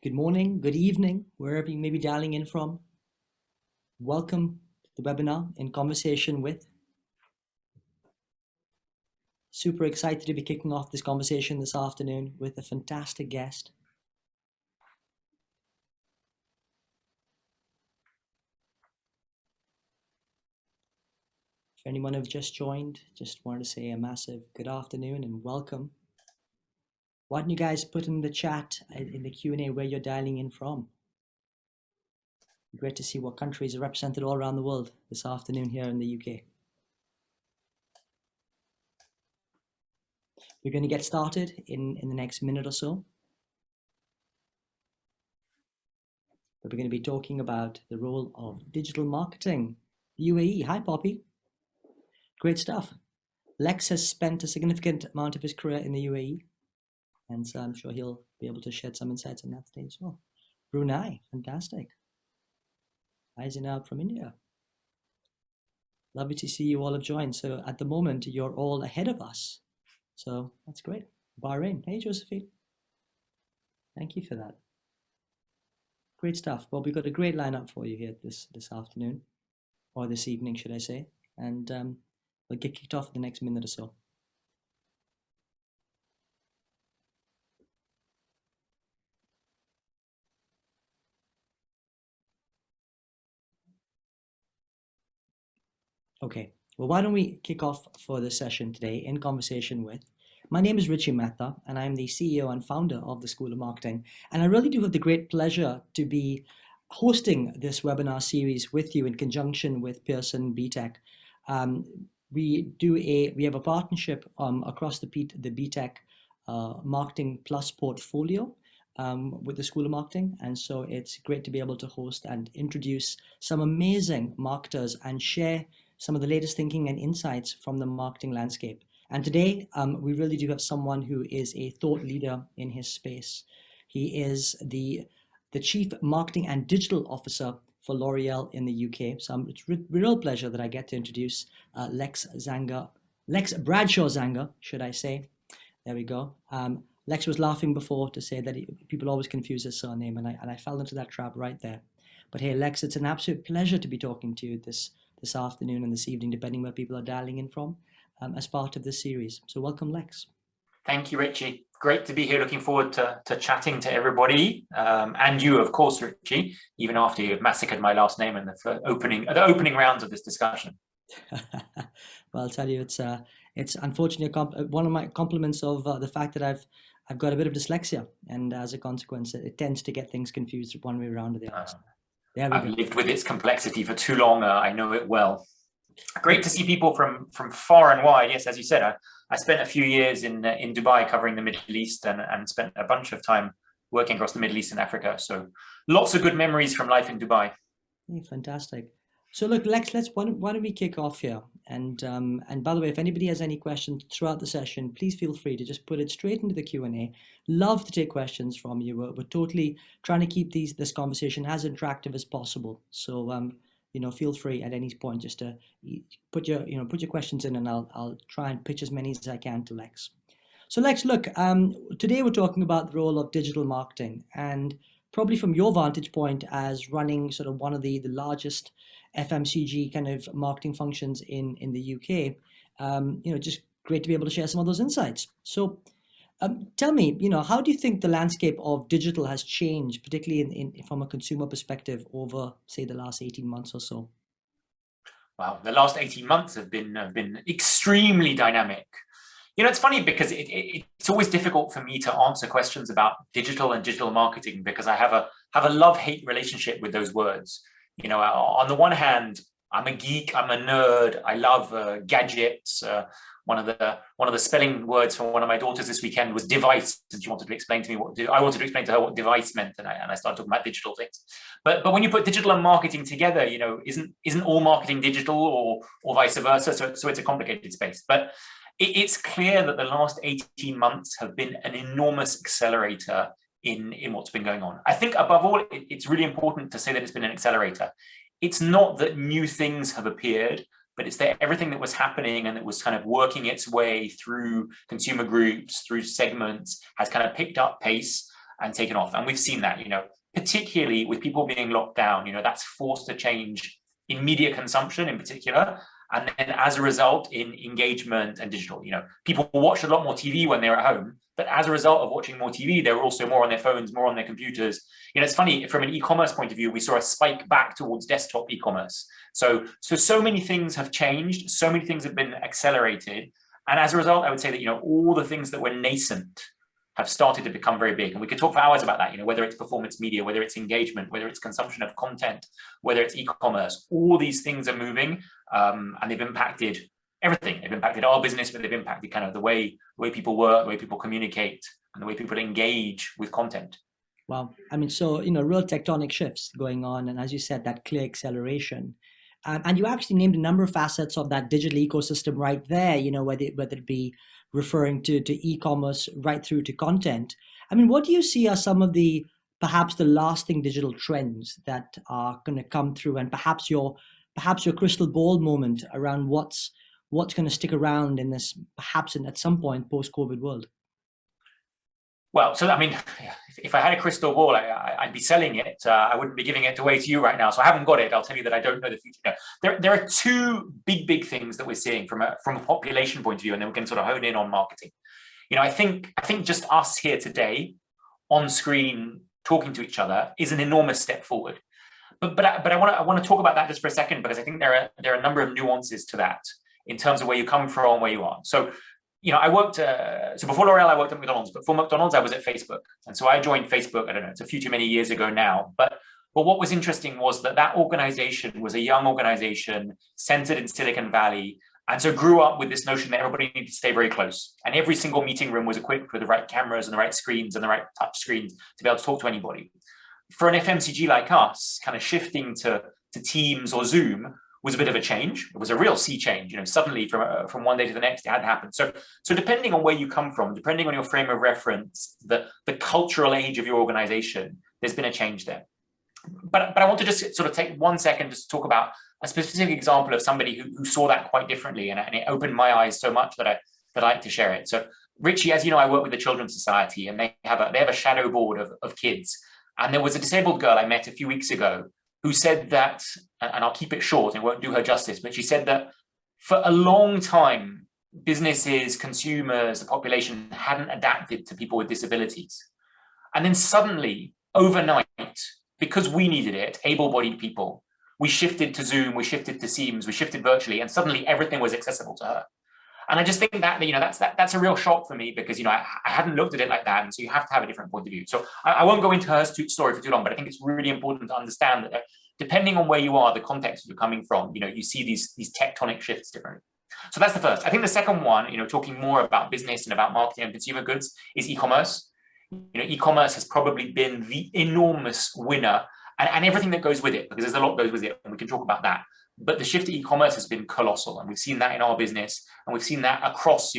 good morning, good evening, wherever you may be dialing in from. Welcome to the webinar in conversation with. Super excited to be kicking off this conversation this afternoon with a fantastic guest. For anyone who've just joined, just wanted to say a massive good afternoon and welcome. Why don't you guys put in the chat, in the Q&A, where you're dialing in from? Great to see what countries are represented all around the world this afternoon here in the UK. We're going to get started in the next minute or so. But we're going to be talking about the role of digital marketing. The UAE. Hi, Poppy. Great stuff. Lex has spent a significant amount of his career in the UAE, and so I'm sure he'll be able to shed some insights on that today as well. Brunei, fantastic. Rising out from India. Lovely to see you all have joined. So at the moment, you're all ahead of us. So that's great. Bahrain. Hey, Josephine. Thank you for that. Great stuff. Well, we've got a great lineup for you here this afternoon, or this evening, should I say. And we'll get kicked off in the next minute or so. Okay, well, why don't we kick off for this session today in conversation with. My name is Richie Mehta, and I'm the CEO and founder of the School of Marketing. And I really do have the great pleasure to be hosting this webinar series with you in conjunction with Pearson BTEC. We have a partnership across the BTEC Marketing Plus portfolio with the School of Marketing. And so it's great to be able to host and introduce some amazing marketers and share some of the latest thinking and insights from the marketing landscape. And today, we really do have someone who is a thought leader in his space. He is the Chief Marketing and Digital Officer for L'Oreal in the UK. So it's a real pleasure that I get to introduce Lex Bradshaw-Zanger, should I say. There we go. Lex was laughing before to say that people always confuse his surname, and I fell into that trap right there. But hey, Lex, it's an absolute pleasure to be talking to you this afternoon and this evening, depending where people are dialing in from, as part of this series. So welcome, Lex. Thank you, Richie. Great to be here. Looking forward to chatting to everybody, and you, of course, Richie, even after you've massacred my last name in the opening rounds of this discussion. Well, I'll tell you, it's unfortunately one of my compliments of the fact that I've got a bit of dyslexia, and as a consequence, it tends to get things confused one way around or the other. I've lived with its complexity for too long. I know it well. Great to see people from far and wide. Yes, as you said, I spent a few years in Dubai covering the Middle East and spent a bunch of time working across the Middle East and Africa. So lots of good memories from life in Dubai. Yeah, fantastic. So look, Lex, why don't we kick off here? And by the way, if anybody has any questions throughout the session, please feel free to just put it straight into the Q&A. Love to take questions from you. We're totally trying to keep this conversation as interactive as possible. So feel free at any point just to put your questions in, and I'll try and pitch as many as I can to Lex. So Lex, look, today we're talking about the role of digital marketing, and probably from your vantage point as running sort of one of the largest FMCG kind of marketing functions in the UK, just great to be able to share some of those insights. So tell me, how do you think the landscape of digital has changed, particularly from a consumer perspective over, say, the last 18 months or so? Wow, the last 18 months have been extremely dynamic. It's funny because it's always difficult for me to answer questions about digital and digital marketing because I have a love-hate relationship with those words. On the one hand, I'm a geek, I'm a nerd, I love gadgets. One of the spelling words for one of my daughters this weekend was device, and she wanted to explain to me I wanted to explain to her what device meant, and I started talking about digital things. But when you put digital and marketing together, isn't all marketing digital or vice versa? So it's a complicated space. But it's clear that the last 18 months have been an enormous accelerator in what's been going on. I think above all, it's really important to say that it's been an accelerator. It's not that new things have appeared, but it's that everything that was happening and that was kind of working its way through consumer groups, through segments, has kind of picked up pace. and taken off. And we've seen that, particularly with people being locked down, that's forced a change in media consumption in particular. And then as a result in engagement and digital, people watched a lot more TV when they were at home, but as a result of watching more TV, they were also more on their phones, more on their computers. It's funny, from an e-commerce point of view, we saw a spike back towards desktop e-commerce. So many things have changed. So many things have been accelerated. And as a result, I would say that, all the things that were nascent have started to become very big. And we could talk for hours about that, whether it's performance media, whether it's engagement, whether it's consumption of content, whether it's e-commerce, all these things are moving, and they've impacted everything. They've impacted our business, but they've impacted kind of the way people work, the way people communicate, and the way people engage with content. Wow. I mean, so, real tectonic shifts going on. And as you said, that clear acceleration. And you actually named a number of facets of that digital ecosystem right there, whether it be referring to e-commerce right through to content. I mean, what do you see are some of perhaps the lasting digital trends that are going to come through, and perhaps your crystal ball moment around what's going to stick around in this, perhaps at some point post-COVID world? Well, so I mean, if I had a crystal ball, I'd be selling it. I wouldn't be giving it away to you right now. So I haven't got it. I'll tell you that I don't know the future. There are two big things that we're seeing from a population point of view, and then we can sort of hone in on marketing. I think just us here today on screen talking to each other is an enormous step forward. But I want to talk about that just for a second, because I think there are a number of nuances to that in terms of where you come from, where you are. So I worked, so before L'Oreal, I worked at McDonald's, but for McDonald's, I was at Facebook. And so I joined Facebook, I don't know, it's a few too many years ago now. But what was interesting was that organization was a young organization centered in Silicon Valley. And so grew up with this notion that everybody needed to stay very close. And every single meeting room was equipped with the right cameras and the right screens and the right touch screens to be able to talk to anybody. For an FMCG like us, kind of shifting to Teams or Zoom was a bit of a change. It was a real sea change. Suddenly from one day to the next, it had happened. So depending on where you come from, depending on your frame of reference, the cultural age of your organization, there's been a change there. But I want to just sort of take 1 second just to talk about a specific example of somebody who saw that quite differently, and it opened my eyes so much that I like to share it. So Richie, as you know, I work with the Children's Society, and they have a shadow board of kids. And there was a disabled girl I met a few weeks ago who said that, and I'll keep it short and won't do her justice, but she said that for a long time, businesses, consumers, the population hadn't adapted to people with disabilities. And then suddenly, overnight, because we needed it, able-bodied people, we shifted to Zoom, we shifted to Teams, we shifted virtually, and suddenly everything was accessible to her. And I just think that that's a real shock for me, because I hadn't looked at it like that, and so you have to have a different point of view. So I won't go into her story for too long, but I think it's really important to understand that depending on where you are, the context you're coming from, you see these tectonic shifts differently. So that's the first. I think the second one, talking more about business and about marketing and consumer goods, is e-commerce. E-commerce has probably been the enormous winner, and everything that goes with it, because there's a lot that goes with it, and we can talk about that. But the shift to e-commerce has been colossal, and we've seen that in our business, and we've seen that across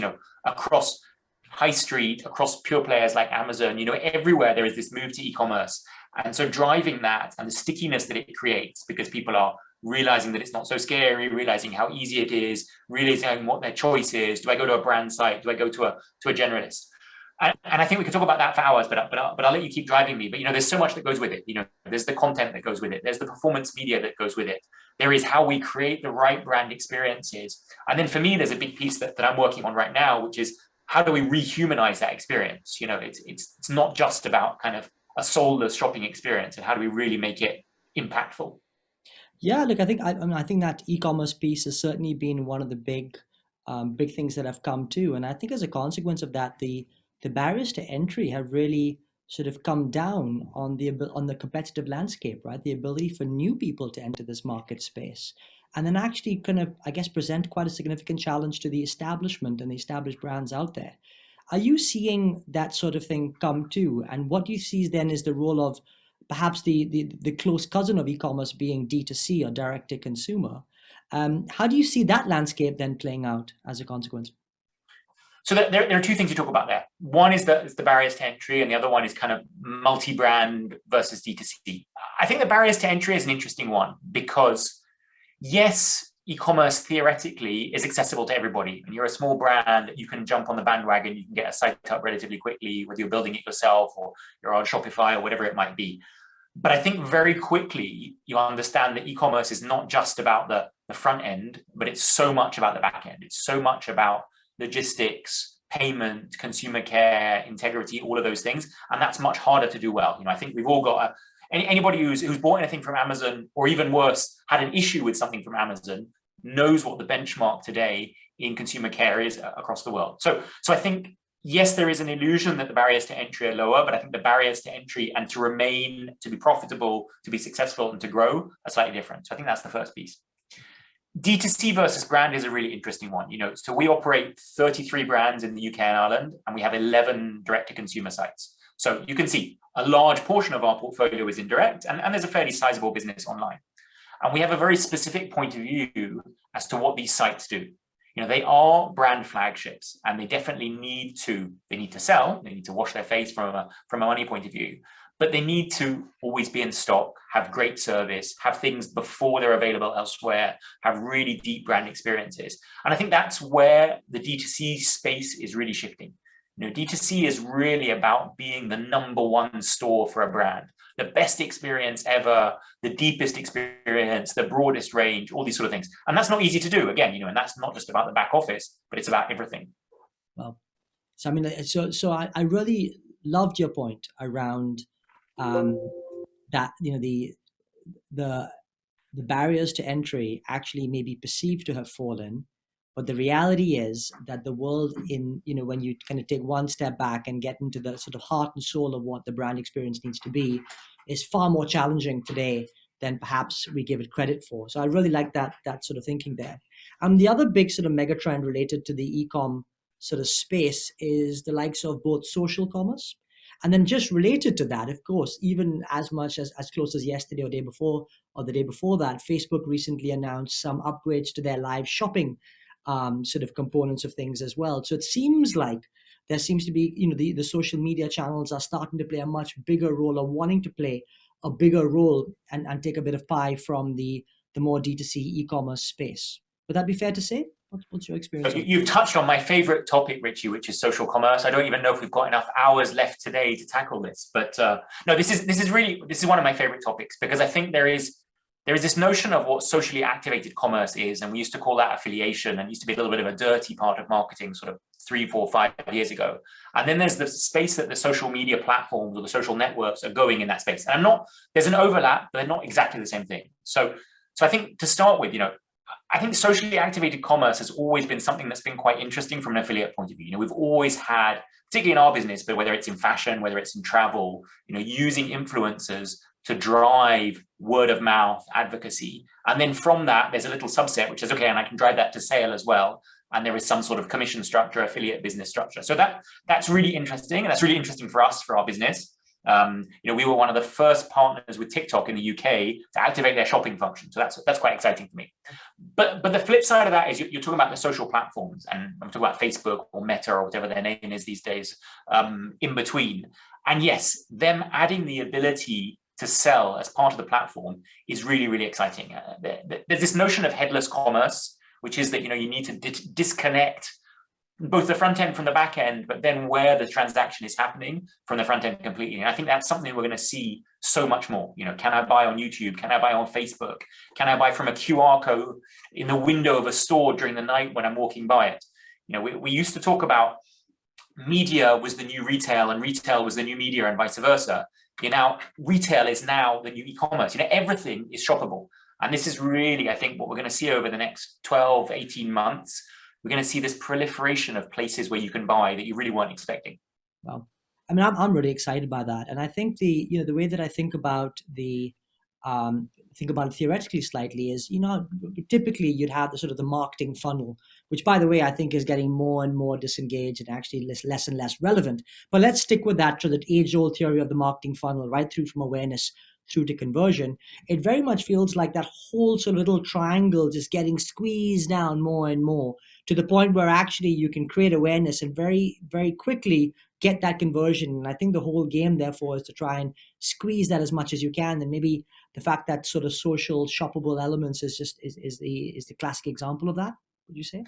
high street, across pure players like Amazon. Everywhere there is this move to e-commerce, and so driving that and the stickiness that it creates, because people are realizing that it's not so scary, realizing how easy it is, realizing what their choice is. Do I go to a brand site? Do I go to a generalist? And I think we could talk about that for hours, but I'll let you keep driving me. But there's so much that goes with it. There's the content that goes with it. There's the performance media that goes with it. There is how we create the right brand experiences. And then for me, there's a big piece that I'm working on right now, which is how do we rehumanize that experience? It's not just about kind of a soulless shopping experience, and how do we really make it impactful? Yeah, look, I think that e-commerce piece has certainly been one of the big things that have come to, and I think as a consequence of that, the barriers to entry have really sort of come down on the competitive landscape, right? The ability for new people to enter this market space, and then actually kind of, I guess, present quite a significant challenge to the establishment and the established brands out there. Are you seeing that sort of thing come too? And what do you see then is the role of perhaps the close cousin of e-commerce being D2C or direct to consumer? How do you see that landscape then playing out as a consequence? So there are two things you talk about there. One is the barriers to entry, and the other one is kind of multi-brand versus D2C. I think the barriers to entry is an interesting one, because yes, e-commerce theoretically is accessible to everybody. And you're a small brand, you can jump on the bandwagon, you can get a site up relatively quickly, whether you're building it yourself or you're on Shopify or whatever it might be. But I think very quickly you understand that e-commerce is not just about the front end, but it's so much about the back end. It's so much about logistics, payment, consumer care, integrity, all of those things. And that's much harder to do well. I think we've all got anybody who's bought anything from Amazon, or even worse, had an issue with something from Amazon, knows what the benchmark today in consumer care is across the world. So I think, yes, there is an illusion that the barriers to entry are lower, but I think the barriers to entry and to remain, to be profitable, to be successful, and to grow are slightly different. So I think that's the first piece. D2C versus brand is a really interesting one. So we operate 33 brands in the UK and Ireland, and we have 11 direct-to-consumer sites. So you can see a large portion of our portfolio is indirect, and there's a fairly sizable business online. And we have a very specific point of view as to what these sites do. They are brand flagships, and they definitely need to sell, they need to wash their face from a money point of view, but they need to always be in stock, have great service, have things before they're available elsewhere, have really deep brand experiences. And I think that's where the D2C space is really shifting. D2C is really about being the number one store for a brand, the best experience ever, the deepest experience, the broadest range, all these sort of things. And that's not easy to do, again, and that's not just about the back office, but it's about everything. Well, so I mean, so I really loved your point around that, the barriers to entry actually may be perceived to have fallen. But the reality is that the world when you kind of take one step back and get into the sort of heart and soul of what the brand experience needs to be is far more challenging today than perhaps we give it credit for. So I really like that sort of thinking there. The other big sort of mega trend related to the e-com sort of space is the likes of both social commerce. And then just related to that, of course, even as much as close as yesterday or day before or the day before that, Facebook recently announced some upgrades to their live shopping sort of components of things as well. So it seems like there seems to be, the social media channels are starting to play a much bigger role, or wanting to play a bigger role and take a bit of pie from the more D2C e-commerce space. Would that be fair to say? What's your experience? So you've touched on my favorite topic, Richie, which is social commerce. I don't even know if we've got enough hours left today to tackle this, but no, this is one of my favorite topics, because I think there is this notion of what socially activated commerce is, and we used to call that affiliation, and used to be a little bit of a dirty part of marketing sort of 3, 4, 5 years ago. And then there's the space that the social media platforms or the social networks are going in that space. And there's an overlap, but they're not exactly the same thing. So I think to start with, I think socially activated commerce has always been something that's been quite interesting from an affiliate point of view. We've always had, particularly in our business, but whether it's in fashion, whether it's in travel, using influencers to drive word of mouth advocacy. And then from that, there's a little subset, which is, okay, and I can drive that to sale as well. And there is some sort of commission structure, affiliate business structure. So that's really interesting. And that's really interesting for us, for our business. We were one of the first partners with TikTok in the UK to activate their shopping function. So that's quite exciting for me. But the flip side of that is you're talking about the social platforms, and I'm talking about Facebook or Meta or whatever their name is these days, in between. And yes, them adding the ability to sell as part of the platform is really, really exciting. There's this notion of headless commerce, which is that, you need to disconnect both the front end from the back end, but then where the transaction is happening from the front end completely. And I think that's something we're going to see so much more. Can I buy on YouTube? Can I buy on Facebook? Can I buy from a QR code in the window of a store during the night when I'm walking by it? We used to talk about media was the new retail and retail was the new media and vice versa. Retail is now the new e-commerce. Everything is shoppable. And this is really, I think, what we're going to see over the next 12, 18 months. We're going to see this proliferation of places where you can buy that you really weren't expecting. Well, I mean, I'm really excited by that. And I think the way that I think about it theoretically slightly is, typically you'd have the sort of the marketing funnel, which, by the way, I think is getting more and more disengaged and actually less and less relevant. But let's stick with that, to the age-old theory of the marketing funnel, right through from awareness through to conversion. It very much feels like that whole sort of little triangle just getting squeezed down more and more, to the point where actually you can create awareness and very, very quickly get that conversion. And I think the whole game, therefore, is to try and squeeze that as much as you can. And maybe the fact that sort of social shoppable elements is the classic example of that, would you say?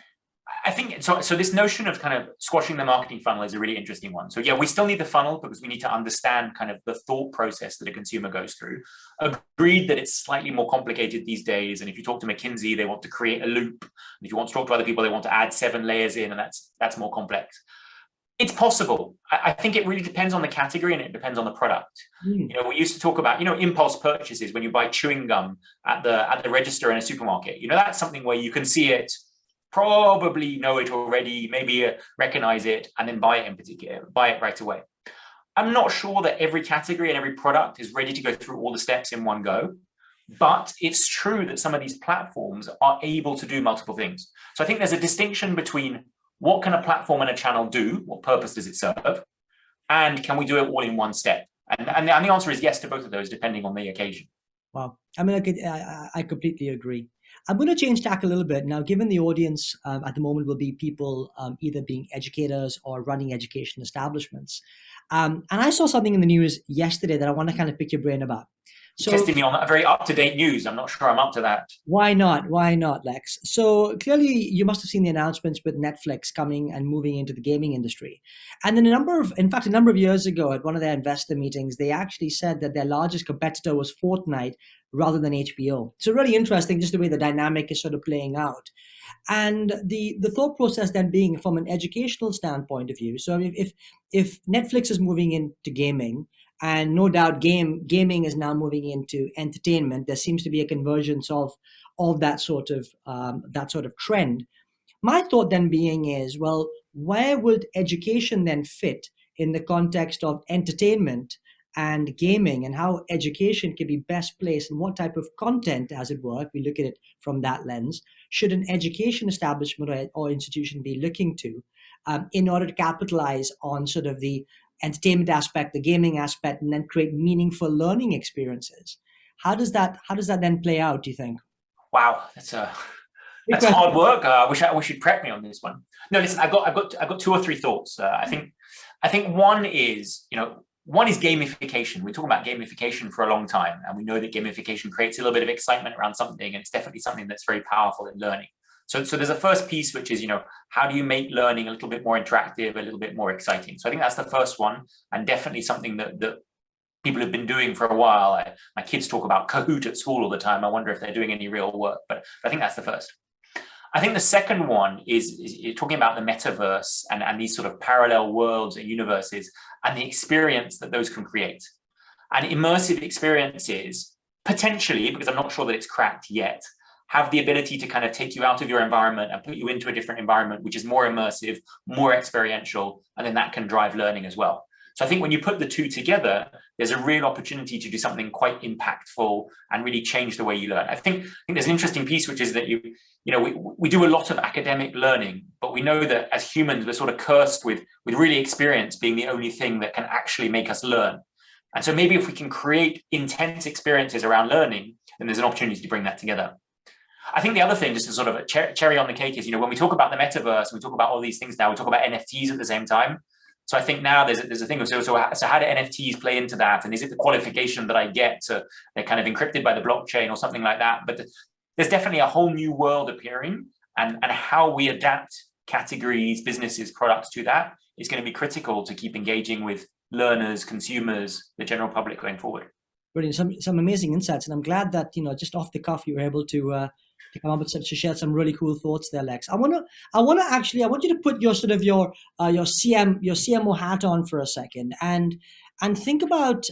I think so. So this notion of kind of squashing the marketing funnel is a really interesting one. So yeah, we still need the funnel because we need to understand kind of the thought process that a consumer goes through. Agreed that it's slightly more complicated these days. And if you talk to McKinsey, they want to create a loop. And if you want to talk to other people, they want to add 7 layers in, and that's more complex. It's possible. I think it really depends on the category and it depends on the product. You know, we used to talk about, impulse purchases when you buy chewing gum at the register in a supermarket. That's something where you can see it, probably know it already, maybe recognize it, and then buy it right away. I'm not sure that every category and every product is ready to go through all the steps in one go, but it's true that some of these platforms are able to do multiple things. So I think there's a distinction between what can a platform and a channel do, what purpose does it serve, and can we do it all in one step? And the answer is yes to both of those, depending on the occasion. Wow. I mean, I completely agree. I'm going to change tack a little bit now, given the audience at the moment will be people either being educators or running education establishments. And I saw something in the news yesterday that I want to kind of pick your brain about. So, testing me on that very up-to-date news. I'm not sure I'm up to that. Why not? Why not, Lex? So clearly you must have seen the announcements with Netflix coming and moving into the gaming industry. And then a number of years ago at one of their investor meetings, they actually said that their largest competitor was Fortnite rather than HBO. So really interesting, just the way the dynamic is sort of playing out. And the thought process then being from an educational standpoint of view. So if Netflix is moving into gaming, and no doubt gaming is now moving into entertainment, there seems to be a convergence of that sort of trend. My thought then being is, well, where would education then fit in the context of entertainment and gaming, and how education can be best placed and what type of content, as it were, if we look at it from that lens, should an education establishment or institution be looking to in order to capitalize on sort of the entertainment aspect, the gaming aspect, and then create meaningful learning experiences? How does that then play out, do you think? Wow, that's hard work. I wish you'd prep me on this one. No, listen, I've got 2 or 3 thoughts. I think one is gamification. We talk about gamification for a long time, and we know that gamification creates a little bit of excitement around something, and it's definitely something that's very powerful in learning. So there's a first piece, which is, how do you make learning a little bit more interactive, a little bit more exciting? So I think that's the first one, and definitely something that people have been doing for a while. My kids talk about Kahoot at school all the time. I wonder if they're doing any real work, but I think that's the first. I think the second one is talking about the metaverse and these sort of parallel worlds and universes and the experience that those can create. And immersive experiences, potentially, because I'm not sure that it's cracked yet, have the ability to kind of take you out of your environment and put you into a different environment, which is more immersive, more experiential, and then that can drive learning as well. So I think when you put the two together, there's a real opportunity to do something quite impactful and really change the way you learn. I think there's an interesting piece, which is that we do a lot of academic learning, but we know that as humans, we're sort of cursed with really experience being the only thing that can actually make us learn. And so maybe if we can create intense experiences around learning, then there's an opportunity to bring that together. I think the other thing, just as sort of a cherry on the cake, is, when we talk about the metaverse, we talk about all these things now, we talk about NFTs at the same time. So I think now there's a thing of, so how do NFTs play into that? And is it the qualification that I get to, they're kind of encrypted by the blockchain or something like that? But there's definitely a whole new world appearing, and how we adapt categories, businesses, products to that is going to be critical to keep engaging with learners, consumers, the general public going forward. Brilliant. Some amazing insights. And I'm glad that, just off the cuff, you were able to come up with to share some really cool thoughts there, Lex. I want you to put your sort of your CMO hat on for a second and think about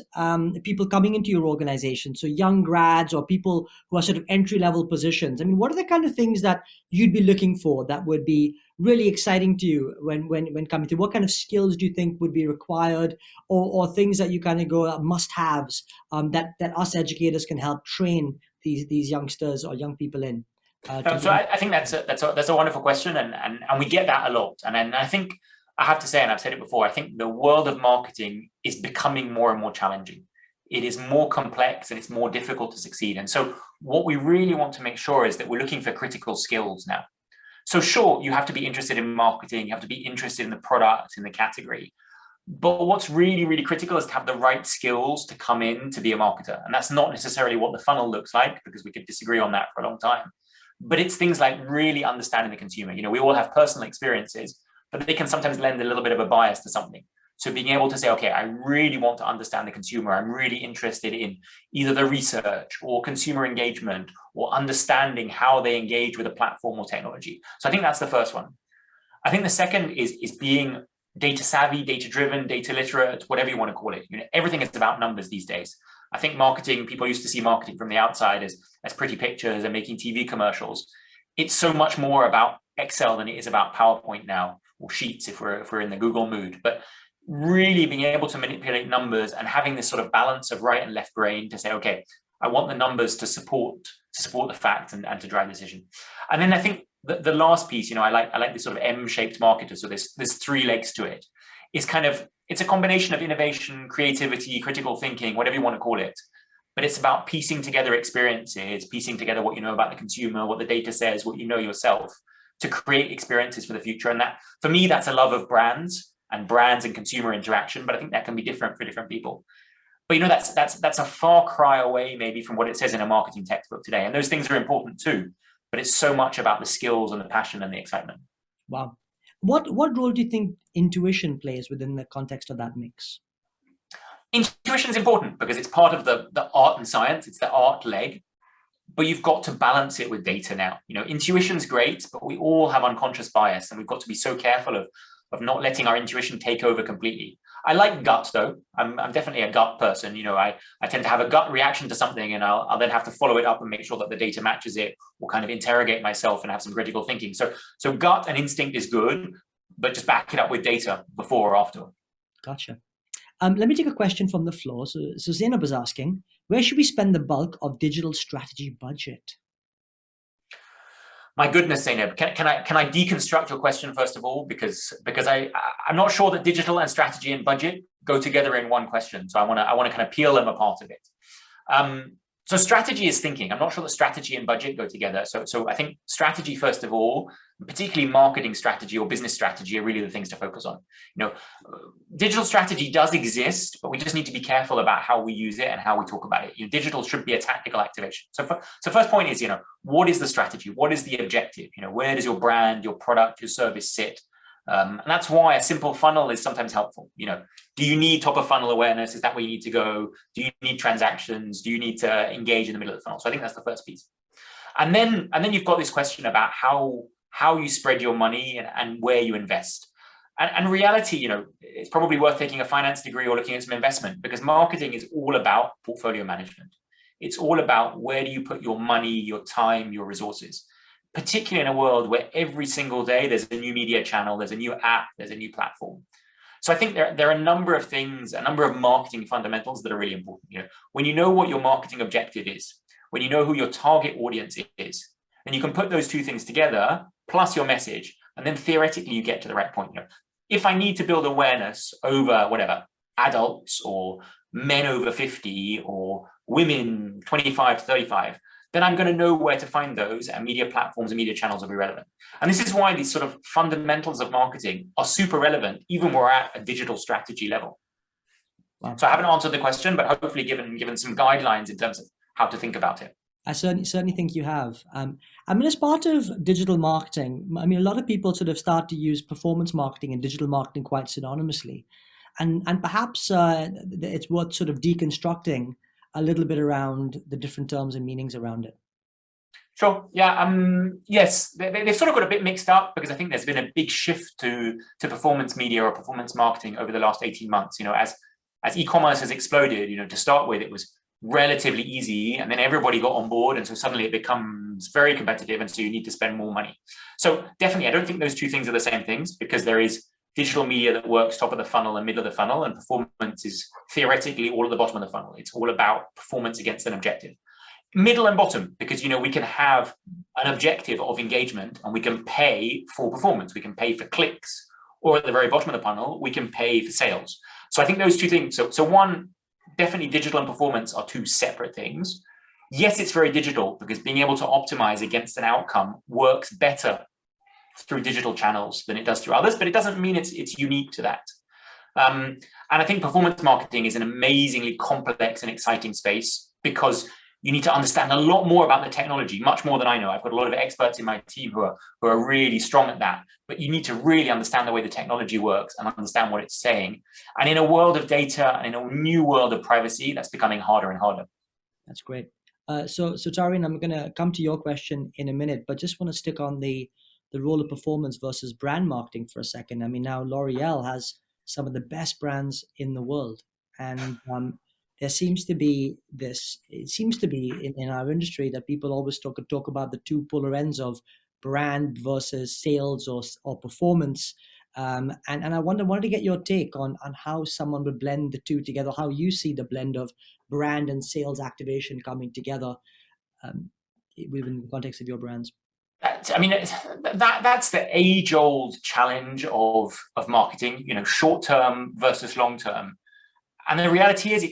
people coming into your organization. So young grads or people who are sort of entry-level positions. I mean, what are the kind of things that you'd be looking for that would be really exciting to you when coming to? What kind of skills do you think would be required, or things that you kind of go must-haves that us educators can help train these youngsters or young people in? So I think that's a wonderful question, and we get that a lot. And I think I have to say, and I've said it before, I think the world of marketing is becoming more and more challenging. It is more complex and it's more difficult to succeed. And so what we really want to make sure is that we're looking for critical skills now. So sure, you have to be interested in marketing, you have to be interested in the product, in the category, But what's really, really critical is to have the right skills to come in to be a marketer. And that's not necessarily what the funnel looks like, because we could disagree on that for a long time. But it's things like really understanding the consumer. We all have personal experiences, but they can sometimes lend a little bit of a bias to something. So being able to say, okay, I really want to understand the consumer. I'm really interested in either the research or consumer engagement or understanding how they engage with a platform or technology. So I think that's the first one. I think the second is being data savvy, data driven, data literate, whatever you want to call it. Everything is about numbers these days. I think marketing, people used to see marketing from the outside as pretty pictures and making TV commercials. It's so much more about Excel than it is about PowerPoint now, or Sheets if we're in the Google mood. But really being able to manipulate numbers and having this sort of balance of right and left brain to say, okay, I want the numbers to support the fact and to drive decision. And then I think the last piece, I like this sort of M-shaped marketer. So there's three legs to it. It's a combination of innovation, creativity, critical thinking, whatever you want to call it. But it's about piecing together experiences, piecing together what you know about the consumer, what the data says, what you know yourself, to create experiences for the future. And that, for me, that's a love of brands and consumer interaction. But I think that can be different for different people. But that's a far cry away maybe from what it says in a marketing textbook today. And those things are important too. But it's so much about the skills and the passion and the excitement. Wow. What role do you think intuition plays within the context of that mix? Intuition is important because it's part of the art and science. It's the art leg. But you've got to balance it with data now. Intuition's great, but we all have unconscious bias, and we've got to be so careful of not letting our intuition take over completely. I like gut though. I'm definitely a gut person. I tend to have a gut reaction to something, and I'll then have to follow it up and make sure that the data matches it, or kind of interrogate myself and have some critical thinking. So gut and instinct is good, but just back it up with data before or after. Gotcha. Let me take a question from the floor. So Zainab was asking, where should we spend the bulk of digital strategy budget? My goodness, Zainab, can I deconstruct your question first of all? Because I'm not sure that digital and strategy and budget go together in one question. So I want to kind of peel them apart a bit. So strategy is thinking. I'm not sure that strategy and budget go together. So I think strategy, first of all, particularly marketing strategy or business strategy, are really the things to focus on. Digital strategy does exist, but we just need to be careful about how we use it and how we talk about it. Digital should be a tactical activation. So first point is, what is the strategy? What is the objective? Where does your brand, your product, your service sit? And that's why a simple funnel is sometimes helpful. Do you need top of funnel awareness? Is that where you need to go? Do you need transactions? Do you need to engage in the middle of the funnel? So I think that's the first piece. And then you've got this question about how you spread your money and where you invest. And reality, it's probably worth taking a finance degree or looking at some investment, because marketing is all about portfolio management. It's all about where do you put your money, your time, your resources, particularly in a world where every single day there's a new media channel, there's a new app, there's a new platform. So I think there are a number of things, a number of marketing fundamentals that are really important. When you know what your marketing objective is, when you know who your target audience is, then you can put those two things together, plus your message, and then theoretically you get to the right point. If I need to build awareness over whatever, adults or men over 50 or women 25 to 35, then I'm going to know where to find those, and media platforms and media channels will be relevant. And this is why these sort of fundamentals of marketing are super relevant, even when we're at a digital strategy level. Wow. So I haven't answered the question, but hopefully given some guidelines in terms of how to think about it. I certainly think you have. As part of digital marketing, a lot of people sort of start to use performance marketing and digital marketing quite synonymously. And perhaps it's worth sort of deconstructing a little bit around the different terms and meanings around it. Sure. Yeah. Yes, they've sort of got a bit mixed up, because I think there's been a big shift to performance media or performance marketing over the last 18 months. As e-commerce has exploded, to start with, it was relatively easy, and then everybody got on board, and so suddenly it becomes very competitive, and so you need to spend more money. So definitely, I don't think those two things are the same things, because there is digital media that works top of the funnel and middle of the funnel, and performance is theoretically all at the bottom of the funnel. It's all about performance against an objective. Middle and bottom, because we can have an objective of engagement and we can pay for performance. We can pay for clicks, or at the very bottom of the funnel, we can pay for sales. So I think those two things. So one, definitely digital and performance are two separate things. Yes, it's very digital, because being able to optimize against an outcome works better through digital channels than it does through others, but it doesn't mean it's unique to that. And I think performance marketing is an amazingly complex and exciting space because you need to understand a lot more about the technology, much more than I know. I've got a lot of experts in my team who are really strong at that, but you need to really understand the way the technology works and understand what it's saying. And in a world of data and in a new world of privacy, that's becoming harder and harder. That's great. So Taryn, I'm going to come to your question in a minute, but just want to stick on the role of performance versus brand marketing for a second. I mean, now L'Oreal has some of the best brands in the world, and there seems to be this. It seems to be in our industry that people always talk about the two polar ends of brand versus sales or performance. And I wanted to get your take on how someone would blend the two together, how you see the blend of brand and sales activation coming together within the context of your brands. I mean, that's the age-old challenge of marketing, short term versus long term. And the reality is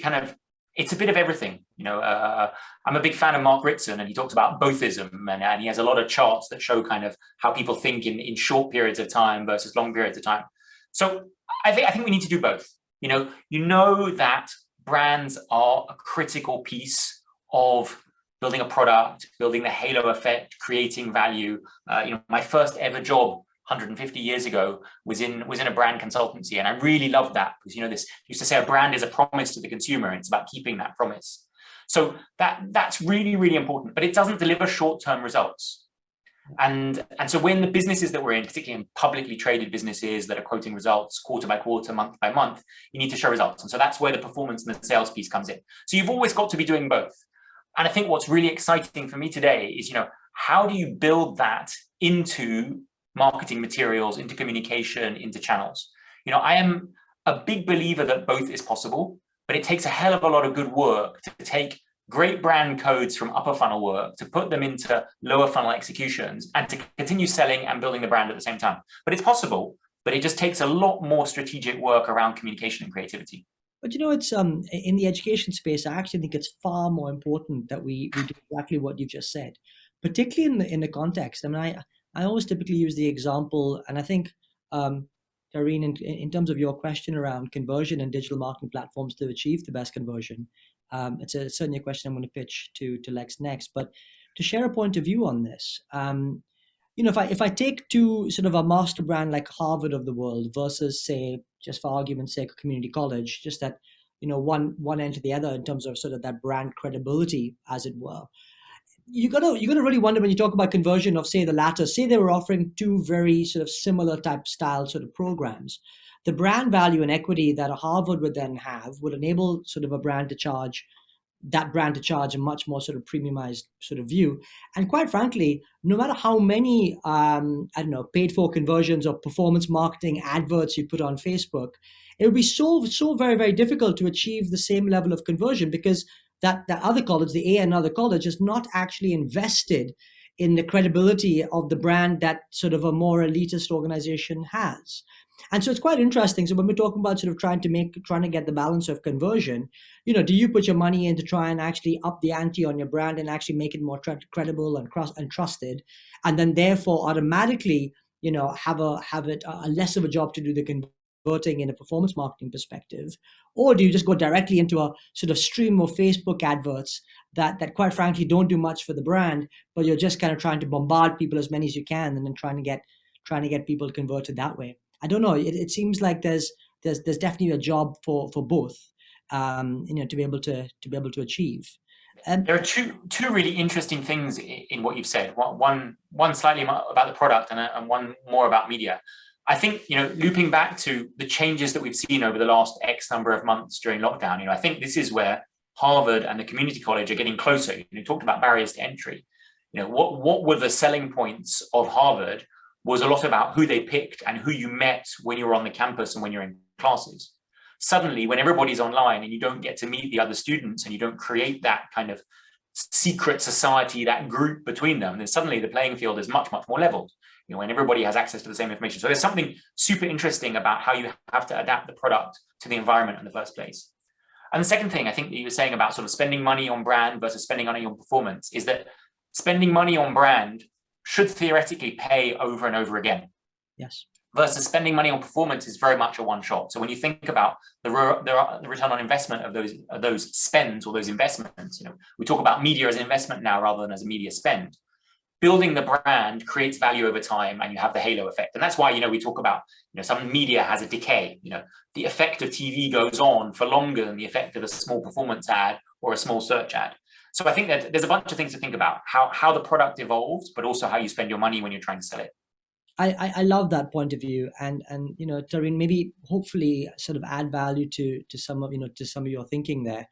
it's a bit of everything. I'm a big fan of Mark Ritson, and he talks about bothism, and he has a lot of charts that show kind of how people think in short periods of time versus long periods of time. So I think we need to do both. You know that brands are a critical piece of building a product, building the halo effect, creating value. My first ever job 150 years ago was in a brand consultancy, and I really loved that because this used to say a brand is a promise to the consumer, and it's about keeping that promise. So that's really, really important, but it doesn't deliver short-term results. And so when the businesses that we're in, particularly in publicly traded businesses that are quoting results quarter by quarter, month by month, you need to show results. And so that's where the performance and the sales piece comes in. So you've always got to be doing both. And I think what's really exciting for me today is, how do you build that into marketing materials, into communication, into channels? I am a big believer that both is possible, but it takes a hell of a lot of good work to take great brand codes from upper funnel work, to put them into lower funnel executions, and to continue selling and building the brand at the same time. But it's possible, but it just takes a lot more strategic work around communication and creativity. But it's in the education space, I actually think it's far more important that we do exactly what you just said, particularly in the context. I mean, I always typically use the example, and I think, Karine, in terms of your question around conversion and digital marketing platforms to achieve the best conversion, it's certainly a question I'm going to pitch to Lex next. But to share a point of view on this, if I take two sort of a master brand like Harvard of the world versus, say, just for argument's sake, a community college, just that one end to the other in terms of sort of that brand credibility, as it were. You gotta really wonder when you talk about conversion of, say, the latter. Say they were offering two very sort of similar type style sort of programs. The brand value and equity that a Harvard would then have would enable sort of a brand to charge a much more sort of premiumized sort of view. And quite frankly, no matter how many paid for conversions or performance marketing adverts you put on Facebook, it would be so very, very difficult to achieve the same level of conversion, because that other college, the another college, is not actually invested in the credibility of the brand that sort of a more elitist organization has. And so it's quite interesting. So when we're talking about sort of trying to get the balance of conversion, do you put your money in to try and actually up the ante on your brand and actually make it more credible and trusted, and then therefore automatically, have it a less of a job to do the converting in a performance marketing perspective? Or do you just go directly into a sort of stream of Facebook adverts that quite frankly don't do much for the brand, but you're just kind of trying to bombard people as many as you can, and then trying to get people converted that way? I don't know. It seems like there's definitely a job for both, to be able to achieve. There are two really interesting things in what you've said. One slightly about the product, and one more about media. I think, looping back to the changes that we've seen over the last X number of months during lockdown, I think this is where Harvard and the community college are getting closer. You talked about barriers to entry. What were the selling points of Harvard was a lot about who they picked and who you met when you were on the campus and when you're in classes. Suddenly, when everybody's online and you don't get to meet the other students and you don't create that kind of secret society, that group between them, then suddenly the playing field is much, much more leveled, when everybody has access to the same information. So there's something super interesting about how you have to adapt the product to the environment in the first place. And the second thing I think that you were saying about sort of spending money on brand versus spending money on performance is that spending money on brand should theoretically pay over and over again. Yes. versus spending money on performance is very much a one shot. So when you think about the return on investment of those spends or those investments, we talk about media as an investment now rather than as a media spend. Building the brand creates value over time, and you have the halo effect. And that's why, we talk about, some media has a decay. The effect of TV goes on for longer than the effect of a small performance ad or a small search ad. So I think that there's a bunch of things to think about, how the product evolves, but also how you spend your money when you're trying to sell it. I love that point of view, and Tarun, maybe hopefully sort of add value to some of your thinking there,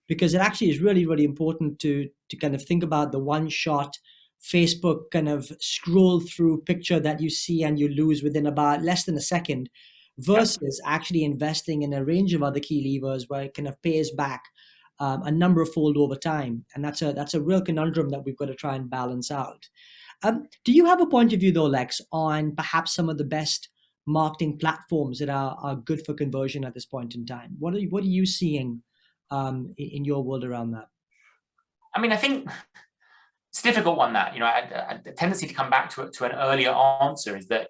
because it actually is really, really important to kind of think about the one shot Facebook kind of scroll through picture that you see and you lose within about less than a second, versus actually investing in a range of other key levers where it kind of pays back a number of fold over time. And that's a real conundrum that we've got to try and balance out. Do you have a point of view though, Lex, on perhaps some of the best marketing platforms that are good for conversion at this point in time? What are you seeing in your world around that? I mean, I think it's a difficult one that, a tendency to come back to an earlier answer is that,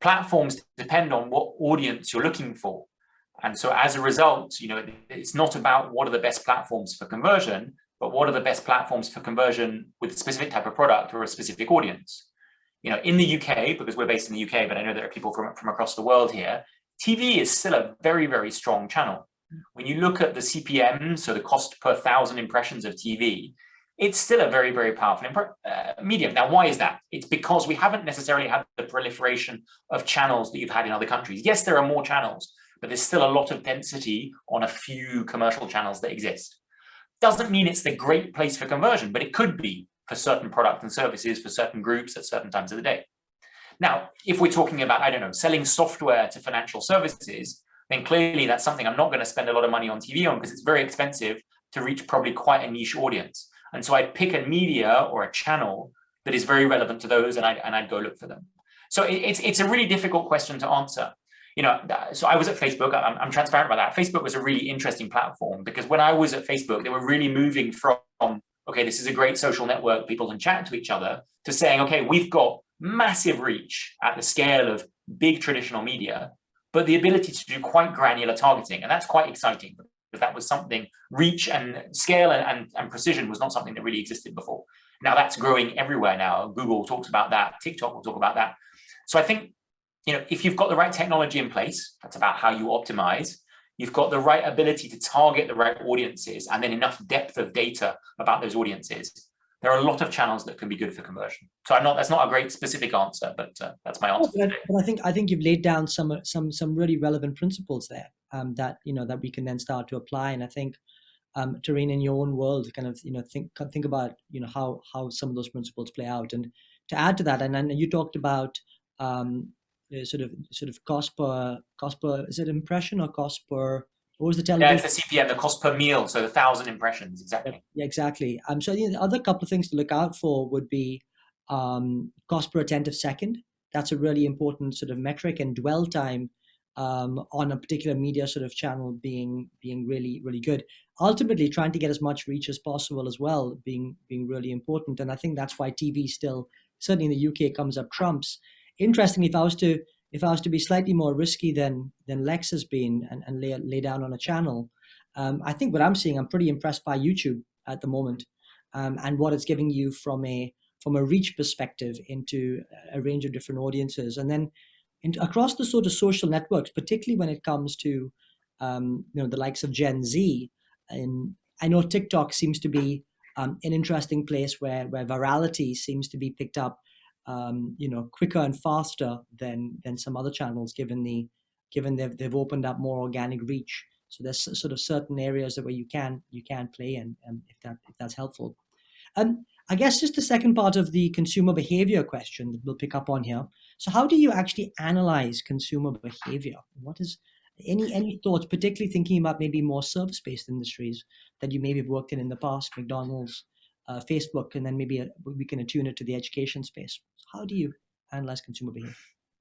platforms depend on what audience you're looking for. And so as a result, it's not about what are the best platforms for conversion, but what are the best platforms for conversion with a specific type of product or a specific audience. In the UK, because we're based in the UK, but I know there are people from across the world here, TV is still a very, very strong channel. When you look at the CPM, so the cost per 1,000 impressions of TV, it's still a very, very powerful medium. Now, why is that? It's because we haven't necessarily had the proliferation of channels that you've had in other countries. Yes, there are more channels, but there's still a lot of density on a few commercial channels that exist. Doesn't mean it's the great place for conversion, but it could be for certain products and services, for certain groups at certain times of the day. Now, if we're talking about, selling software to financial services, then clearly that's something I'm not going to spend a lot of money on TV on because it's very expensive to reach probably quite a niche audience. And so I'd pick a media or a channel that is very relevant to those, and I'd go look for them. So it's a really difficult question to answer. So I was at Facebook. I'm transparent about that. Facebook was a really interesting platform because when I was at Facebook, they were really moving from, okay, this is a great social network, people can chat to each other, to saying, okay, we've got massive reach at the scale of big traditional media, but the ability to do quite granular targeting. And that's quite exciting because that was something, reach and scale and precision was not something that really existed before. Now that's growing everywhere now. Google talks about that. TikTok will talk about that. So I think, if you've got the right technology in place, that's about how you optimize. You've got the right ability to target the right audiences and then enough depth of data about those audiences. There are a lot of channels that can be good for conversion. So that's not a great specific answer, but that's my answer. But I think you've laid down some really relevant principles there that we can then start to apply. And I think, Tarun, in your own world, kind of think about how some of those principles play out. And to add to that, and then you talked about sort of cost per is it impression or cost per, what was the television? Yeah, it's the CPM, the cost per meal, so 1,000 impressions, exactly. Yeah, exactly. So the other couple of things to look out for would be cost per attentive second. That's a really important sort of metric, and dwell time on a particular media sort of channel being really, really good. Ultimately, trying to get as much reach as possible as well being really important. And I think that's why TV still, certainly in the UK, comes up trumps. Interestingly, if I was to be slightly more risky than Lex has been and lay down on a channel, I think what I'm seeing, I'm pretty impressed by YouTube at the moment, and what it's giving you from a reach perspective into a range of different audiences, and then across the sort of social networks, particularly when it comes to the likes of Gen Z. And I know TikTok seems to be an interesting place where virality seems to be picked up quicker and faster than some other channels, given they've opened up more organic reach. So there's sort of certain areas where you can play in, if that's helpful. I guess just the second part of the consumer behavior question that we'll pick up on here. So how do you actually analyze consumer behavior? What is any thoughts, particularly thinking about maybe more service-based industries that you maybe have worked in the past, McDonald's, Facebook, and then maybe we can attune it to the education space. So how do you analyze consumer behavior?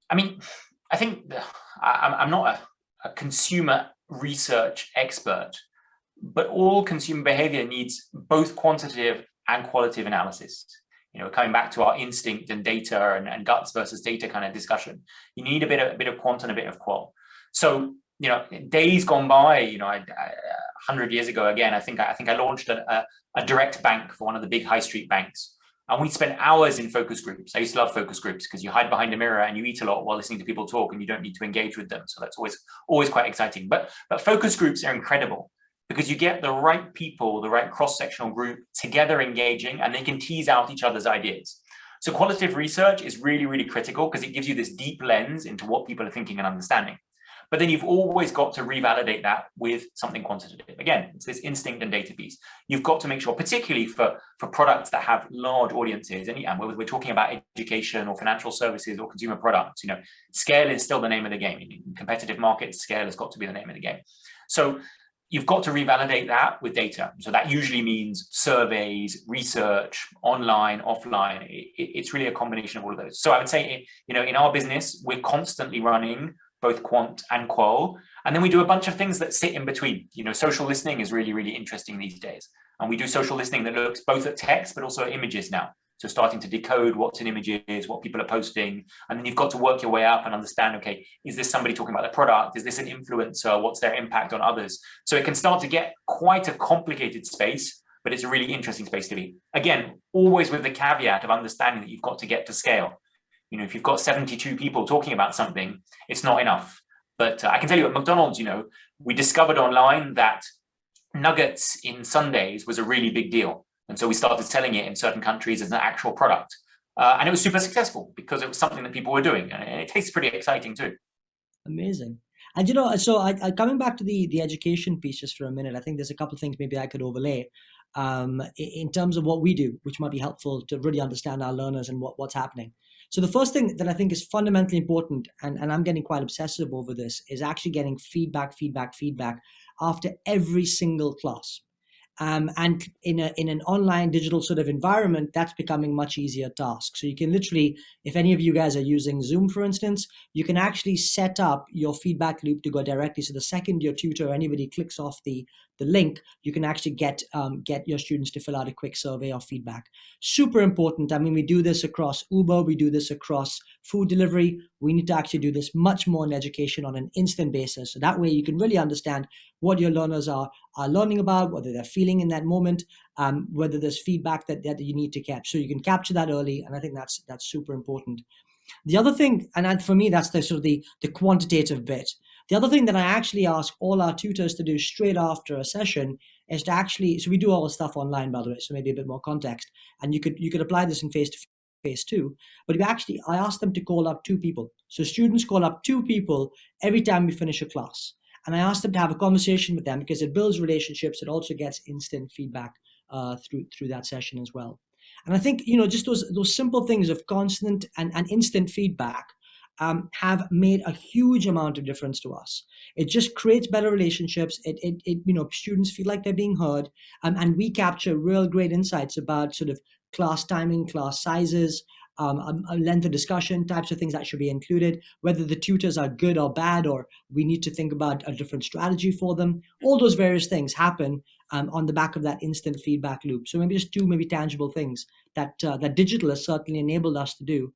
I mean, I think I'm not a consumer research expert, but all consumer behavior needs both quantitative and qualitative analysis. coming back to our instinct and data and guts versus data kind of discussion, you need a bit of quant and a bit of qual. So, days gone by, 100 years ago, again, I think I launched a direct bank for one of the big high street banks. And we spent hours in focus groups. I used to love focus groups because you hide behind a mirror and you eat a lot while listening to people talk and you don't need to engage with them. So that's always quite exciting. But focus groups are incredible because you get the right people, the right cross-sectional group together engaging, and they can tease out each other's ideas. So qualitative research is really, really critical because it gives you this deep lens into what people are thinking and understanding. But then you've always got to revalidate that with something quantitative. Again, it's this instinct and data piece. You've got to make sure, particularly for products that have large audiences, and whether we're talking about education or financial services or consumer products, scale is still the name of the game. In competitive markets, scale has got to be the name of the game. So you've got to revalidate that with data. So that usually means surveys, research, online, offline. It's really a combination of all of those. So I would say, in our business, we're constantly running both quant and qual. And then we do a bunch of things that sit in between. Social listening is really, really interesting these days. And we do social listening that looks both at text, but also at images now. So starting to decode what's in images, what people are posting. And then you've got to work your way up and understand, okay, is this somebody talking about the product? Is this an influencer? What's their impact on others? So it can start to get quite a complicated space, but it's a really interesting space to be. Again, always with the caveat of understanding that you've got to get to scale. If you've got 72 people talking about something, it's not enough. But I can tell you at McDonald's, we discovered online that nuggets in sundaes was a really big deal. And so we started selling it in certain countries as an actual product. And it was super successful because it was something that people were doing. And it tastes pretty exciting too. Amazing. And so I coming back to the education piece just for a minute, I think there's a couple of things maybe I could overlay in terms of what we do, which might be helpful to really understand our learners and what's happening. So the first thing that I think is fundamentally important, and I'm getting quite obsessive over this, is actually getting feedback after every single class. And in an online digital sort of environment, that's becoming much easier task. So you can literally, if any of you guys are using Zoom, for instance, you can actually set up your feedback loop to go directly. So the second your tutor or anybody clicks off the link, you can actually get your students to fill out a quick survey or feedback. Super important. I mean, we do this across Uber, we do this across food delivery. We need to actually do this much more in education on an instant basis. So that way you can really understand what your learners are learning about, whether they're feeling in that moment, whether there's feedback that you need to catch. So you can capture that early, and I think that's super important. The other thing, and for me, that's the sort of the quantitative bit. The other thing that I actually ask all our tutors to do straight after a session is to actually, so we do all the stuff online, by the way, so maybe a bit more context, and you could apply this in face-to-face too, but I ask them to call up 2 people. So students call up 2 people every time we finish a class. And I ask them to have a conversation with them because it builds relationships. It also gets instant feedback through that session as well. And I think, just those simple things of constant and instant feedback have made a huge amount of difference to us. It just creates better relationships. Students feel like they're being heard, and we capture real great insights about sort of class timing, class sizes, a length of discussion, types of things that should be included, whether the tutors are good or bad, or we need to think about a different strategy for them. All those various things happen on the back of that instant feedback loop. So maybe just 2 maybe tangible things that digital has certainly enabled us to do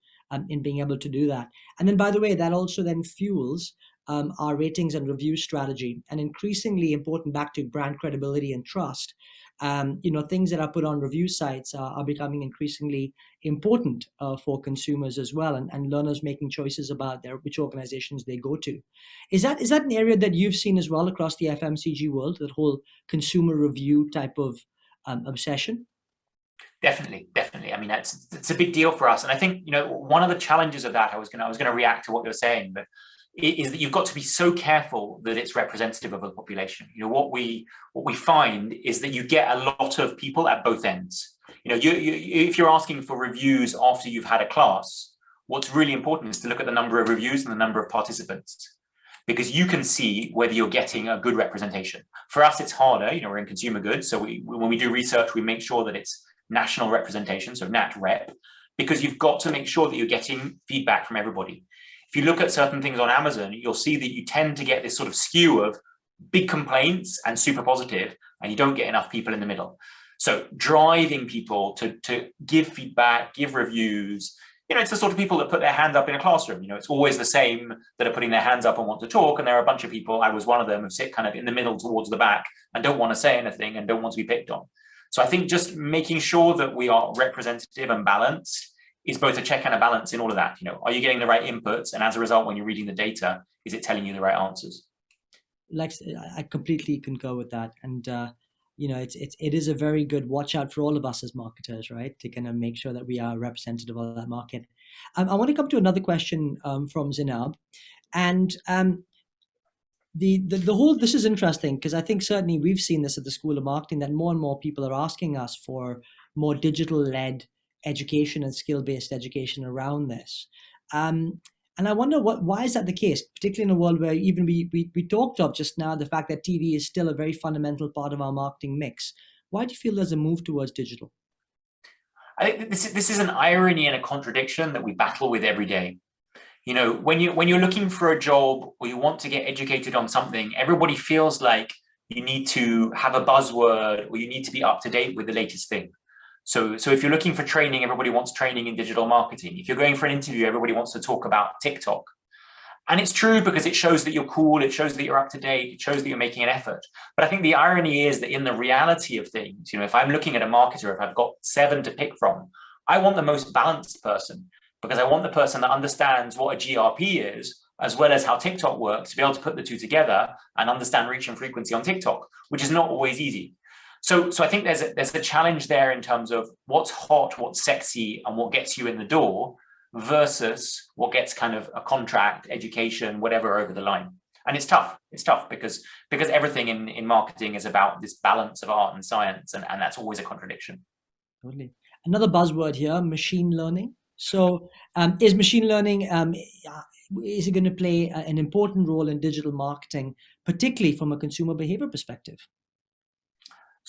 in being able to do that. And then, by the way, that also then fuels our ratings and review strategy, and increasingly important back to brand credibility and trust. Things that are put on review sites are becoming increasingly important for consumers as well, and learners making choices about which organizations they go to. Is that an area that you've seen as well across the FMCG world, that whole consumer review type of obsession? Definitely. I mean, it's a big deal for us, and I think one of the challenges of that, I was going to react to what you're saying, but is that you've got to be so careful that it's representative of the population. What we find is that you get a lot of people at both ends. If you're asking for reviews after you've had a class, what's really important is to look at the number of reviews and the number of participants, because you can see whether you're getting a good representation. For us, it's harder. We're in consumer goods, so when we do research, we make sure that it's national representation, so Nat Rep, because you've got to make sure that you're getting feedback from everybody. If you look at certain things on Amazon, you'll see that you tend to get this sort of skew of big complaints and super positive, and you don't get enough people in the middle. So driving people to give feedback, give reviews. It's the sort of people that put their hand up in a classroom. It's always the same that are putting their hands up and want to talk. And there are a bunch of people, I was one of them, who sit kind of in the middle towards the back and don't want to say anything and don't want to be picked on. So I think just making sure that we are representative and balanced is both a check and a balance in all of that. Are you getting the right inputs? And as a result, when you're reading the data, is it telling you the right answers? Lex, I completely concur with that. And, it is a very good watch out for all of us as marketers, right? To kind of make sure that we are representative of that market. I want to come to another question from Zinab. And the whole, this is interesting because I think certainly we've seen this at the School of Marketing, that more and more people are asking us for more digital-led education and skill-based education around this. And I wonder why is that the case, particularly in a world where even we talked of just now the fact that TV is still a very fundamental part of our marketing mix. Why do you feel there's a move towards digital? I think this is an irony and a contradiction that we battle with every day. When you're looking for a job or you want to get educated on something, everybody feels like you need to have a buzzword or you need to be up to date with the latest thing. So if you're looking for training, everybody wants training in digital marketing. If you're going for an interview, everybody wants to talk about TikTok. And it's true because it shows that you're cool, it shows that you're up to date, it shows that you're making an effort. But I think the irony is that in the reality of things, if I'm looking at a marketer, if I've got 7 to pick from, I want the most balanced person because I want the person that understands what a GRP is, as well as how TikTok works, to be able to put the two together and understand reach and frequency on TikTok, which is not always easy. So I think there's a challenge there in terms of what's hot, what's sexy, and what gets you in the door versus what gets kind of a contract, education, whatever over the line. And it's tough. It's tough because everything in marketing is about this balance of art and science, and that's always a contradiction. Totally. Another buzzword here, machine learning. So is machine learning, is it going to play an important role in digital marketing, particularly from a consumer behavior perspective?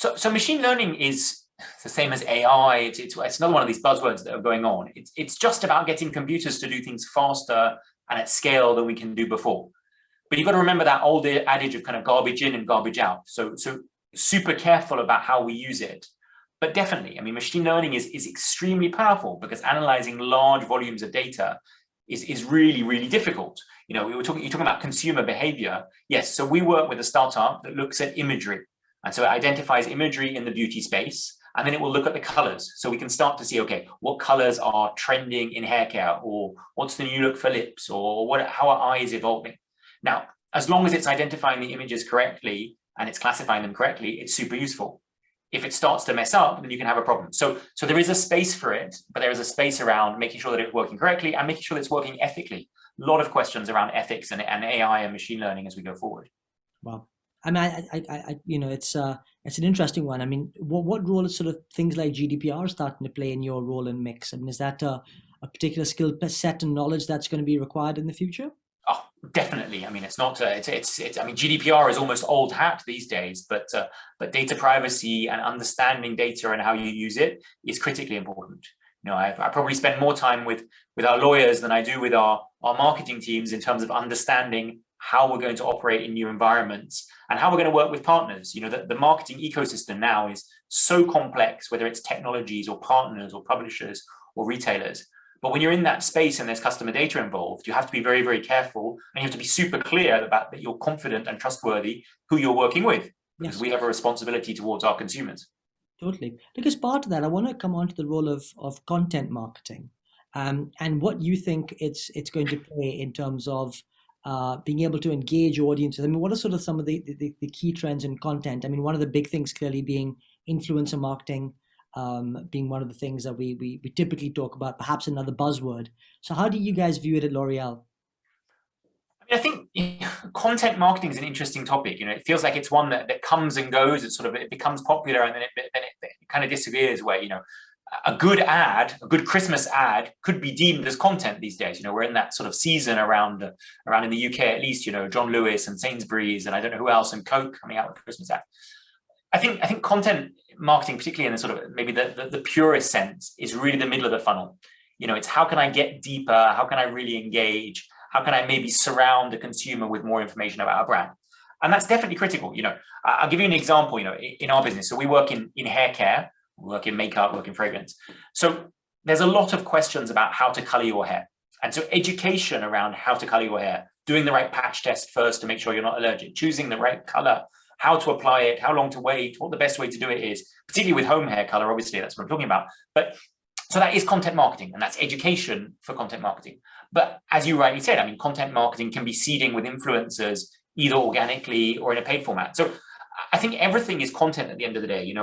So machine learning is the same as AI. It's another one of these buzzwords that are going on. It's just about getting computers to do things faster and at scale than we can do before. But you've got to remember that old adage of kind of garbage in and garbage out. So super careful about how we use it. But definitely, machine learning is extremely powerful because analyzing large volumes of data is really, really difficult. You're talking about consumer behavior. Yes, so we work with a startup that looks at imagery. And so it identifies imagery in the beauty space, and then it will look at the colors. So we can start to see, okay, what colors are trending in hair care, or what's the new look for lips, or how are eyes evolving? Now, as long as it's identifying the images correctly and it's classifying them correctly, it's super useful. If it starts to mess up, then you can have a problem. So there is a space for it, but there is a space around making sure that it's working correctly and making sure that it's working ethically. A lot of questions around ethics and AI and machine learning as we go forward. Wow. It's an interesting one. What role is sort of things like GDPR starting to play in your role and mix? Is that a particular skill set and knowledge that's going to be required in the future? Oh, definitely. It's not. GDPR is almost old hat these days, but data privacy and understanding data and how you use it is critically important. I probably spend more time with our lawyers than I do with our marketing teams in terms of understanding how we're going to operate in new environments and how we're going to work with partners. The marketing ecosystem now is so complex, whether it's technologies or partners or publishers or retailers. But when you're in that space and there's customer data involved, you have to be very, very careful, and you have to be super clear about that you're confident and trustworthy who you're working with, because we have a responsibility towards our consumers. Totally. Because part of that, I want to come on to the role of content marketing, and what you think it's going to play in terms of being able to engage audiences. What are sort of some of the key trends in content? One of the big things clearly being influencer marketing, being one of the things that we typically talk about, perhaps another buzzword. So how do you guys view it at L'Oreal? I think content marketing is an interesting topic. It feels like it's one that comes and goes. It becomes popular and then it kind of disappears. Where a good Christmas ad could be deemed as content these days. We're in that sort of season around in the UK at least. John Lewis and Sainsbury's and I don't know who else and Coke coming out with Christmas ad. I think content marketing, particularly in the sort of maybe the purest sense, is really the middle of the funnel. It's how can I get deeper? How can I really engage? How can I maybe surround the consumer with more information about a brand? And that's definitely critical. I'll give you an example, in our business. So we work in hair care, we work in makeup, work in fragrance. So there's a lot of questions about how to color your hair. And so education around how to color your hair, doing the right patch test first to make sure you're not allergic, choosing the right color, how to apply it, how long to wait, what the best way to do it is, particularly with home hair color, obviously, that's what I'm talking about. But so that is content marketing, and that's education for content marketing. But as you rightly said, I mean, content marketing can be seeding with influencers, either organically or in a paid format. So I think everything is content at the end of the day.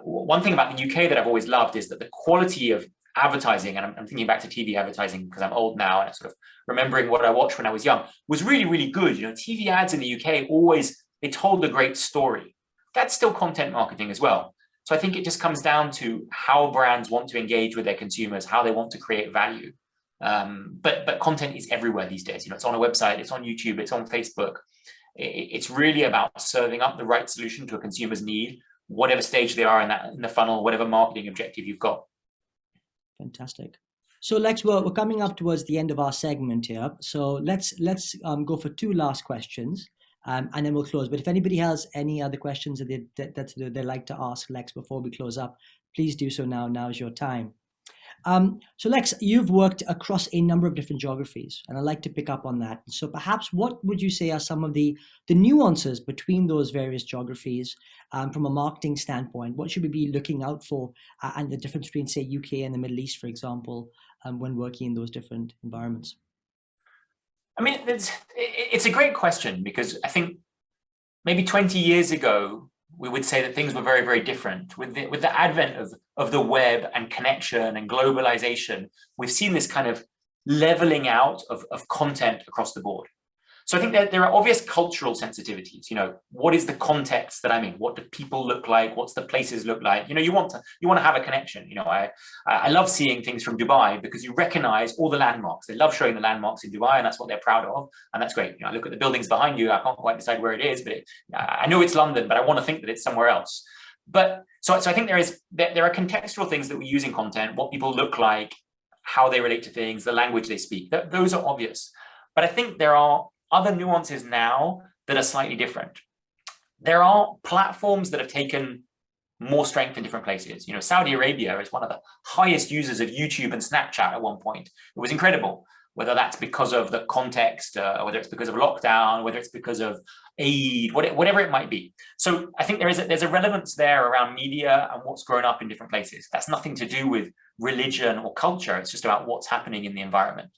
One thing about the UK that I've always loved is that the quality of advertising, and I'm thinking back to TV advertising because I'm old now and sort of remembering what I watched when I was young, was really, really good. TV ads in the UK they told a great story. That's still content marketing as well. So I think it just comes down to how brands want to engage with their consumers, how they want to create value. But content is everywhere these days. It's on a website, it's on YouTube, it's on Facebook. It's really about serving up the right solution to a consumer's need, whatever stage they are in the funnel, whatever marketing objective you've got. Fantastic. So Lex, we're coming up towards the end of our segment here. So let's go for two last questions. And then we'll close. But if anybody has any other questions that they'd like to ask Lex before we close up, please do so now. Now is your time. So Lex, you've worked across a number of different geographies, and I'd like to pick up on that. So perhaps what would you say are some of the nuances between those various geographies from a marketing standpoint? What should we be looking out for and the difference between, say, UK and the Middle East, for example, when working in those different environments? I mean, it's a great question, because I think maybe 20 years ago, we would say that things were very, very different. With the advent of the web and connection and globalization, we've seen this kind of leveling out of content across the board. So I think that there are obvious cultural sensitivities. What is the context that I'm in? What do people look like? What's the places look like? You want to have a connection. I love seeing things from Dubai because you recognize all the landmarks. They love showing the landmarks in Dubai, and that's what they're proud of, and that's great. I look at the buildings behind you. I can't quite decide where it is, but I know it's London, but I want to think that it's somewhere else. But so I think there are contextual things that we use in content, what people look like, how they relate to things, the language they speak. Those are obvious. But I think there are other nuances now that are slightly different. There are platforms that have taken more strength in different places. Saudi Arabia is one of the highest users of YouTube and Snapchat at one point. It was incredible, whether that's because of the context, whether it's because of lockdown, whether it's because of aid, whatever it might be. So I think there's a relevance there around media and what's grown up in different places. That's nothing to do with religion or culture. It's just about what's happening in the environment.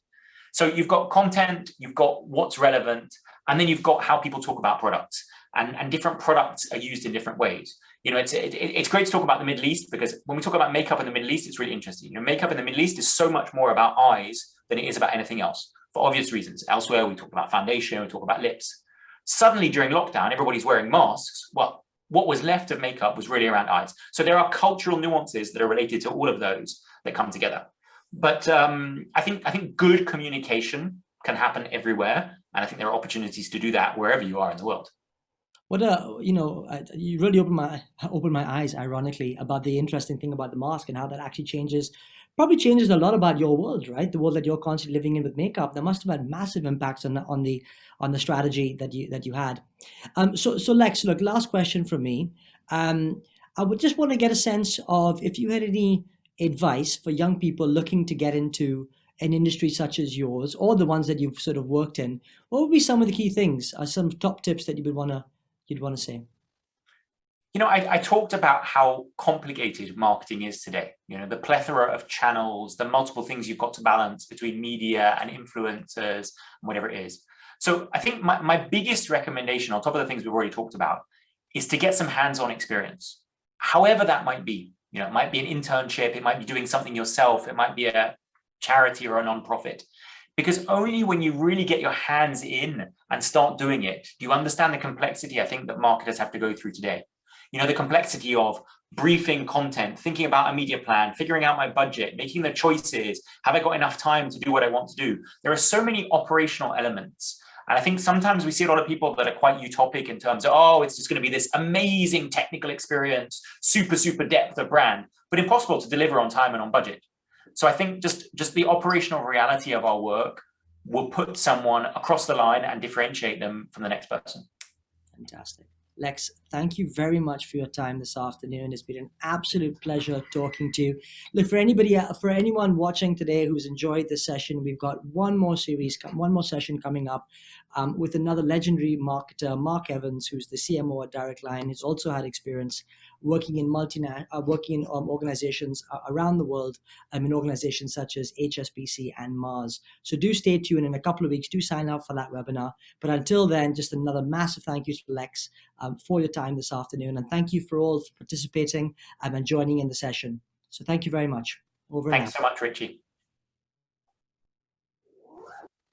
So you've got content, you've got what's relevant, and then you've got how people talk about products, and different products are used in different ways. It's great to talk about the Middle East, because when we talk about makeup in the Middle East, it's really interesting. Makeup in the Middle East is so much more about eyes than it is about anything else, for obvious reasons. Elsewhere, we talk about foundation, we talk about lips. Suddenly during lockdown, everybody's wearing masks. Well, what was left of makeup was really around eyes. So there are cultural nuances that are related to all of those that come together. But I think good communication can happen everywhere, and I think there are opportunities to do that wherever you are in the world. You really opened my eyes, ironically, about the interesting thing about the mask and how that actually probably changes a lot about your world, right? The world that you're constantly living in with makeup. That must have had massive impacts on the strategy that you had. So Lex, look, last question from me. I would just want to get a sense of if you had any advice for young people looking to get into an industry such as yours, or the ones that you've sort of worked in. What would be some of the key things, some top tips that you'd want to say? I talked about how complicated marketing is today. The plethora of channels, the multiple things you've got to balance between media and influencers, and whatever it is. So I think my biggest recommendation, on top of the things we've already talked about, is to get some hands-on experience, however that might be. It might be an internship, it might be doing something yourself, it might be a charity or a nonprofit. Because only when you really get your hands in and start doing it, do you understand the complexity, I think, that marketers have to go through today. The complexity of briefing content, thinking about a media plan, figuring out my budget, making the choices, have I got enough time to do what I want to do? There are so many operational elements. And I think sometimes we see a lot of people that are quite utopic in terms of, oh, it's just going to be this amazing technical experience, super, super depth of brand, but impossible to deliver on time and on budget. So I think just the operational reality of our work will put someone across the line and differentiate them from the next person. Fantastic. Lex, thank you very much for your time this afternoon. It's been an absolute pleasure talking to you. Look, for anyone watching today who's enjoyed this session, we've got one more session coming up with another legendary marketer, Mark Evans, who's the CMO at Direct Line. He's also had experience working in organizations around the world, in organizations such as HSBC and Mars. So do stay tuned. In a couple of weeks, do sign up for that webinar. But until then, just another massive thank you to Lex for your time this afternoon. And thank you for all for participating and joining in the session. So thank you very much. Over and out. Thanks so much, Richie.